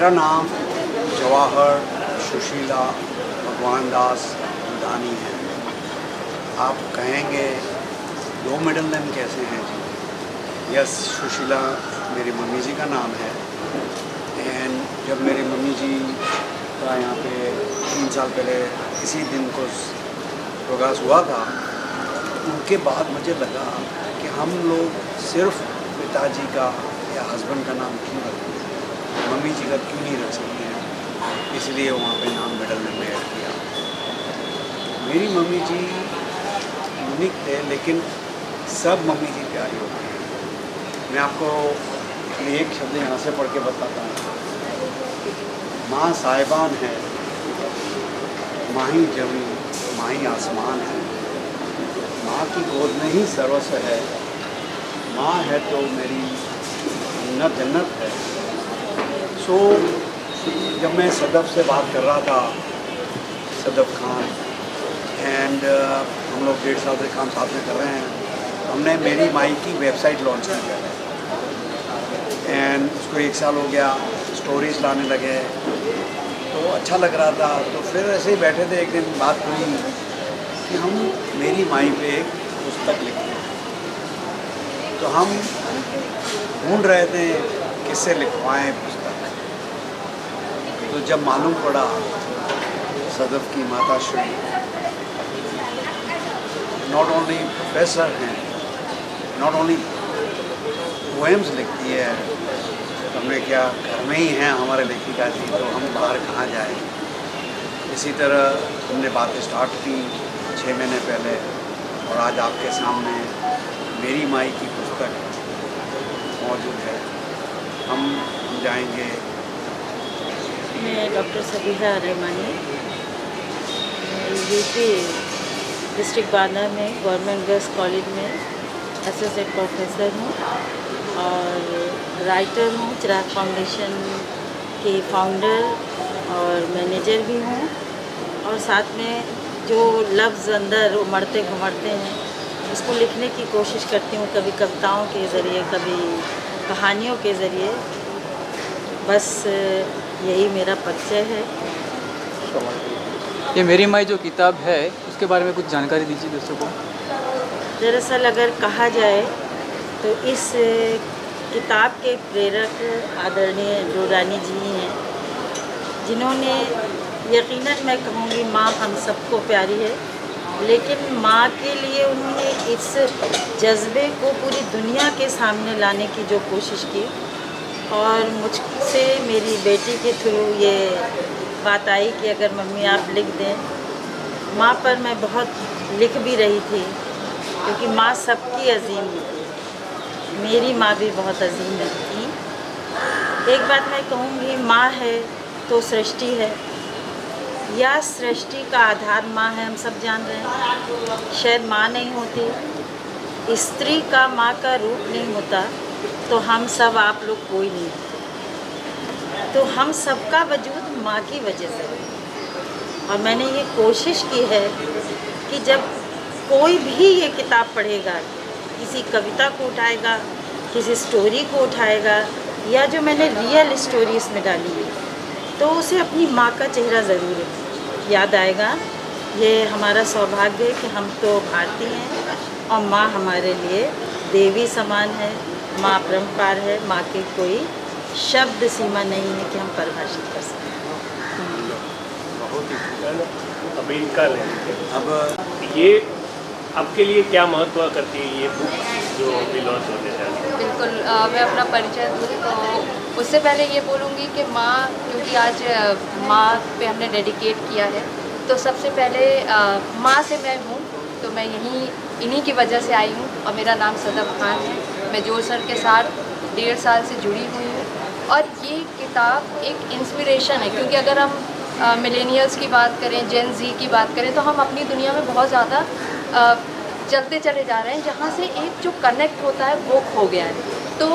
मेरा नाम जवाहर सुशीला भगवान दास दानी है। आप कहेंगे दो मिडिल नेम कैसे हैं जी? यस, सुशीला मेरी मम्मी जी का नाम है। एंड जब मेरी मम्मी जी का यहाँ पे 3 साल पहले इसी दिन को प्रकाश हुआ था, उनके बाद मुझे लगा कि हम लोग सिर्फ पिताजी का या हस्बैंड का नाम क्यों रखते हैं, मम्मी जी का क्यों नहीं रख सकते हैं। इसलिए वहाँ पे नाम मिडिल नेम में ऐड किया। मेरी मम्मी जी यूनिक थे, लेकिन सब मम्मी जी प्यारी होती हैं। मैं आपको एक शब्द यहाँ से पढ़ के बताता हूँ। माँ साहिबान है, माही जमीन, माही आसमान है, माँ की गोद में ही सर्वस्व है, माँ है तो मेरी जन्नत जन्नत है। सो जब मैं सदफ से बात कर रहा था, सदफ खान एंड हम लोग 1.5 साल से काम साथ में कर रहे हैं, हमने मेरी माई की वेबसाइट लॉन्च की है एंड उसको 1 साल हो गया। स्टोरीज लाने लगे तो अच्छा लग रहा था। तो फिर ऐसे ही बैठे थे, एक दिन बात हुई कि हम मेरी माई पे एक पुस्तक लिखें। तो हम ढूंढ रहे थे किससे लिखवाएं पुस्तक। तो जब मालूम पड़ा सदफ की माता श्री नॉट ओनली प्रोफेसर हैं, नॉट ओनली पोएम्स लिखती है, तो हमने क्या घर में ही हैं हमारे लेखिका जी, तो हम बाहर कहाँ जाए। इसी तरह हमने बातें स्टार्ट की 6 महीने पहले, और आज आपके सामने मेरी माई की पुस्तक मौजूद है। हम जाएंगे। मैं doctor Sabiha Rahmani, UP district Banda में गवर्नमेंट गर्ल्स कॉलेज में एसोसिएट प्रोफेसर हूँ और राइटर हूँ। चिराग फाउंडेशन की फाउंडर और मैनेजर भी हूँ। और साथ में जो लफ्ज़ अंदर उमड़ते घुमड़ते हैं उसको लिखने की कोशिश करती हूँ, कभी कविताओं के ज़रिए, कभी कहानियों के ज़रिए। बस यही मेरा परिचय है। ये मेरी माई जो किताब है उसके बारे में कुछ जानकारी दीजिए दोस्तों को। दरअसल अगर कहा जाए तो इस किताब के प्रेरक आदरणीय डोरानी जी हैं, जिन्होंने, यकीनन मैं कहूँगी माँ हम सबको प्यारी है, लेकिन माँ के लिए उन्होंने इस जज्बे को पूरी दुनिया के सामने लाने की जो कोशिश की, और मुझसे मेरी बेटी के थ्रू ये बात आई कि अगर मम्मी आप लिख दें। माँ पर मैं बहुत लिख भी रही थी, क्योंकि माँ सबकी अजीम थी। मेरी माँ भी बहुत अजीम थी। एक बात मैं कहूँगी, माँ है तो सृष्टि है, या सृष्टि का आधार माँ है, हम सब जान रहे हैं। शायद माँ नहीं होती, स्त्री का माँ का रूप नहीं होता, तो हम सब, आप लोग कोई नहीं। तो हम सबका वजूद माँ की वजह से है। और मैंने ये कोशिश की है कि जब कोई भी ये किताब पढ़ेगा, किसी कविता को उठाएगा, किसी स्टोरी को उठाएगा, या जो मैंने रियल स्टोरी इसमें डाली है, तो उसे अपनी माँ का चेहरा ज़रूर याद आएगा। ये हमारा सौभाग्य है कि हम तो भारतीय हैं और माँ हमारे लिए देवी समान है, माँ परम्पार है। माँ की कोई शब्द सीमा नहीं है कि हम परिभाषित कर सकें। बहुत ही अब इनका अब ये आपके लिए क्या महत्व करती है ये बुक जो अभी लॉन्च होने जा रही है? बिल्कुल, मैं अपना परिचय दूँ तो उससे पहले ये बोलूँगी कि माँ, क्योंकि आज माँ पे हमने डेडिकेट किया है, तो सबसे पहले माँ से मैं हूँ, तो मैं इन्हीं की वजह से आई हूँ। और मेरा नाम सदफ खान है। मैं जोर सर के साथ 1.5 साल से जुड़ी हुई हूँ। और ये किताब एक इंस्पिरेशन है, क्योंकि अगर हम मिलेनियल्स की बात करें, जेन ज़ी की बात करें, तो हम अपनी दुनिया में बहुत ज़्यादा चलते चले जा रहे हैं, जहाँ से एक जो कनेक्ट होता है वो खो गया है। तो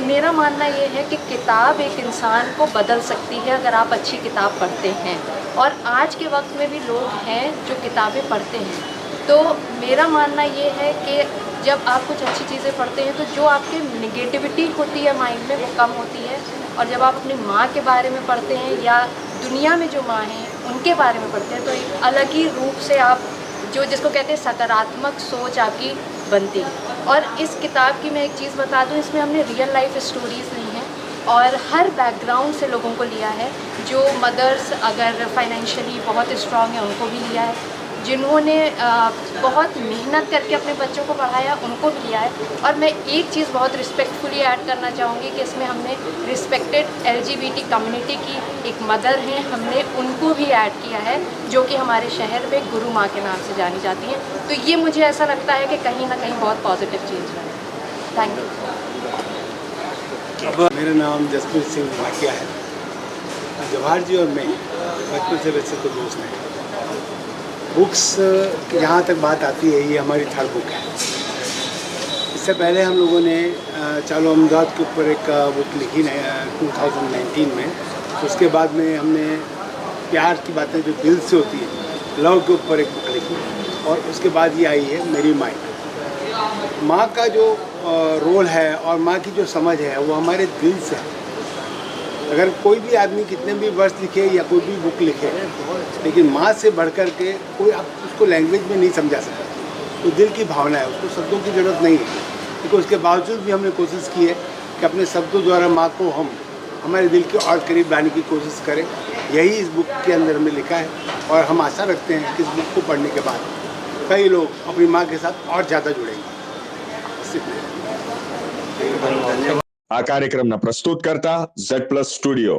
मेरा मानना ये है कि किताब एक इंसान को बदल सकती है अगर आप अच्छी किताब पढ़ते हैं। और आज के वक्त में भी लोग हैं जो किताबें पढ़ते हैं। तो मेरा मानना ये है कि जब आप कुछ अच्छी चीज़ें पढ़ते हैं तो जो आपके निगेटिविटी होती है माइंड में वो कम होती है, और जब आप अपनी माँ के बारे में पढ़ते हैं या दुनिया में जो माँ हैं उनके बारे में पढ़ते हैं तो एक अलग ही रूप से आप जो जिसको कहते हैं सकारात्मक सोच आपकी बनती है। और इस किताब की मैं एक चीज़ बता दूँ, इसमें हमने रियल लाइफ स्टोरीज़ ली हैं और हर बैकग्राउंड से लोगों को लिया है। जो मदर्स अगर फाइनेंशियली बहुत स्ट्रॉन्ग है उनको भी लिया है, जिन्होंने बहुत मेहनत करके अपने बच्चों को पढ़ाया उनको भी लिया है। और मैं एक चीज़ बहुत रिस्पेक्टफुली ऐड करना चाहूँगी कि इसमें हमने रिस्पेक्टेड LGBT कम्युनिटी की एक मदर हैं, हमने उनको भी ऐड किया है जो कि हमारे शहर में गुरु माँ के नाम से जानी जाती हैं। तो ये मुझे ऐसा लगता है कि कहीं ना कहीं बहुत पॉजिटिव चेंज है। Thank you. अब मेरा नाम जसप्रीत सिंह भाटिया है। जवाहर जी और मैं बचपन से वैसे तो दोस्त हैं। बुक्स यहाँ तक बात आती है, ये हमारी थर्ड बुक है। इससे पहले हम लोगों ने चालो अमदाद के ऊपर एक बुक लिखी 2019 में। उसके बाद में हमने प्यार की बातें जो दिल से होती है, लव के ऊपर एक बुक लिखी और उसके बाद ये आई है मेरी माइंड। माँ का जो रोल है और माँ की जो समझ है वो हमारे दिल से है। अगर कोई भी आदमी कितने भी वर्ष लिखे या कोई भी बुक लिखे, लेकिन माँ से बढ़ कर के कोई आप उसको लैंग्वेज में नहीं समझा सकता। तो दिल की भावना है, उसको शब्दों की ज़रूरत नहीं है। क्योंकि उसके बावजूद भी हमने कोशिश की है कि अपने शब्दों द्वारा माँ को हम हमारे दिल के और करीब लाने की कोशिश करें। यही इस बुक के अंदर में लिखा है और हम आशा रखते हैं कि इस बुक को पढ़ने के बाद कई लोग अपनी माँ के साथ और ज़्यादा जुड़ेंगे। આ કાર્યક્રમના પ્રસ્તુતકર્તા Z+ સ્ટુડિયો।